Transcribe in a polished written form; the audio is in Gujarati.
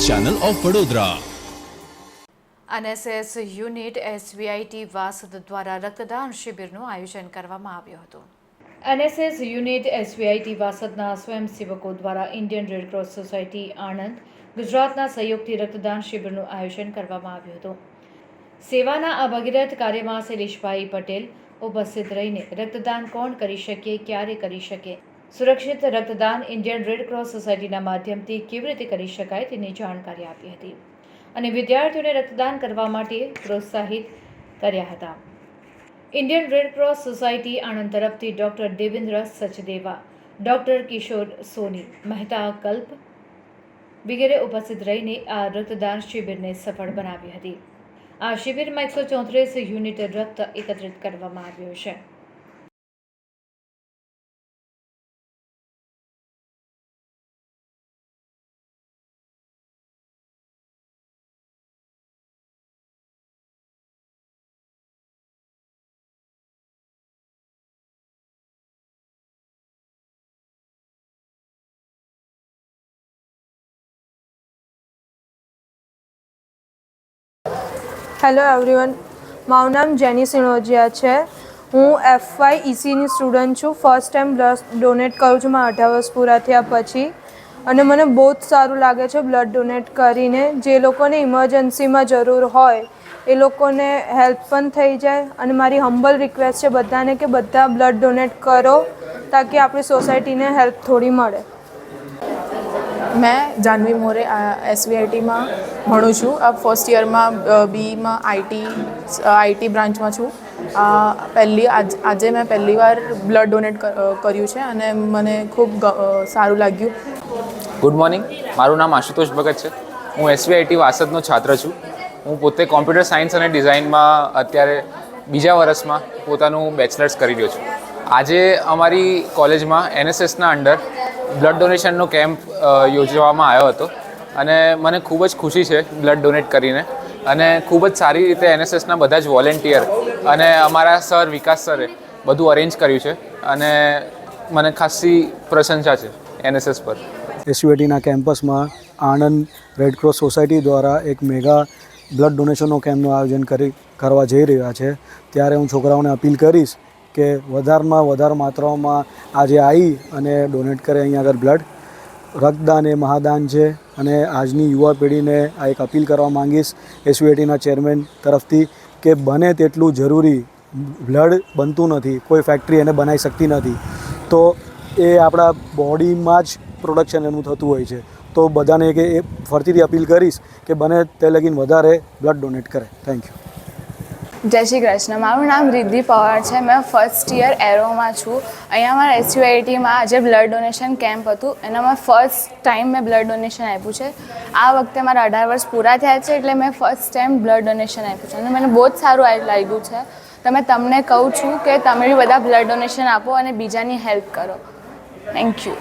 Channel of Vadodara. NSS unit SVIT Vasad દ્વારા રક્તદાન શિબિરનું આયોજન કરવામાં આવ્યું હતું. NSS યુનિટ SVIT વાસદના સ્વયંસેવકો દ્વારા Indian red cross society Anand ગુજરાતના સહયોગથી રક્તદાન શિબિરનું આયોજન કરવામાં આવ્યું હતું. સેવાના આ ભગીરથ કાર્યમાં શૈલેષભાઈ પટેલ ઉપસ્થિત રહીને રક્તદાન કોણ કરી શકે, ક્યારે કરી શકે, સુરક્ષિત રક્તદાન ઇન્ડિયન રેડ ક્રોસ સોસાયટીના માધ્યમથી કેવી રીતે કરી શકાય તેની જાણકારી આપી હતી અને વિદ્યાર્થીઓને રક્તદાન કરવા માટે પ્રોત્સાહિત કર્યા હતા. Indian red cross society Anand તરફથી ડૉક્ટર દેવેન્દ્ર સચદેવા, ડૉક્ટર કિશોર સોની, મહેતા કલ્પ વગેરે ઉપસ્થિત રહીને આ રક્તદાન શિબિરને સફળ બનાવી હતી. આ શિબિરમાં 134 યુનિટ રક્ત એકત્રિત કરવામાં આવ્યું છે. હેલો એવરીવન, મારું નામ જેની સિણોજિયા છે. હું FY ECની સ્ટુડન્ટ છું. ફર્સ્ટ ટાઈમ બ્લડ ડોનેટ કરું છું મારા 18 વર્ષ પૂરા થયા પછી, અને મને બહુ જ સારું લાગે છે બ્લડ ડોનેટ કરીને. જે લોકોને ઇમરજન્સીમાં જરૂર હોય એ લોકોને હેલ્પ પણ થઈ જાય. અને મારી હમ્બલ રિક્વેસ્ટ છે બધાને કે બધા બ્લડ ડોનેટ કરો તાકી આપણી સોસાયટીને હેલ્પ થોડી મળે. मैं जानवी मोरे SVITમાં ભણું છું. अब ફર્સ્ટ યરમાં બીમાં IT બ્રાન્ચમાં છું. આજે મેં પહેલી વાર બ્લડ ડોનેટ કર્યું છે અને મને ખૂબ સારું લાગ્યું. ગુડ મોર્નિંગ, મારું નામ આશુતોષ ભગત છે. હું SVIT વાસદનો છાત્ર છું. હું પોતે કોમ્પ્યુટર સાયન્સ અને ડિઝાઇનમાં અત્યારે બીજા વર્ષમાં પોતાનું બેચલર્સ કરી રહ્યો છું. આજે અમારી કોલેજમાં NSSના અંડર બ્લડ ડોનેશનનો કેમ્પ યોજવામાં આવ્યો હતો અને મને ખૂબ જ ખુશી છે બ્લડ ડોનેટ કરીને. અને ખૂબ જ સારી રીતે NSSના બધા જ વોલેન્ટિયર અને અમારા સર વિકાસ સરે બધું અરેન્જ કર્યું છે અને મને ખાસી પ્રશંસા છે NSS પર. SVITના કેમ્પસમાં આણંદ રેડ ક્રોસ સોસાયટી દ્વારા એક મેગા બ્લડ ડોનેશનનો કેમ્પનું આયોજન કરવા જઈ રહ્યા છે. ત્યારે હું છોકરાઓને અપીલ કરીશ કે વધારેમાં વધારે માત્રામાં આજે આવી અને ડોનેટ કરે અહીંયા આગળ બ્લડ. રક્તદાન એ મહાદાન છે અને આજની યુવા પેઢીને આ એક અપીલ કરવા માંગીશ SVITના ચેરમેન તરફથી કે બને તેટલું જરૂરી બ્લડ બનતું નથી, કોઈ ફેક્ટરી એને બનાવી શકતી નથી, તો એ આપણા બોડીમાં જ પ્રોડક્શન એનું થતું હોય છે. તો બધાને કે એ ફરીથી અપીલ કરીશ કે બને તે લગીને વધારે બ્લડ ડોનેટ કરે. Thank you. જય શ્રી કૃષ્ણ. મારું નામ રિદ્ધિ પવાર છે. મેં ફર્સ્ટ યર એરોમાં છું. અહીંયા મારા SVITમાં આજે બ્લડ ડોનેશન કેમ્પ હતું. એનામાં ફર્સ્ટ ટાઈમ મેં બ્લડ ડોનેશન આપ્યું છે. આ વખતે મારા 18 વર્ષ પૂરા થયા છે એટલે મેં ફર્સ્ટ ટાઈમ બ્લડ ડોનેશન આપ્યું છે અને મને બહુ જ સારું લાગ્યું છે. તમને કહું છું કે તમે બી બધા બ્લડ ડોનેશન આપો અને બીજાની હેલ્પ કરો. Thank you.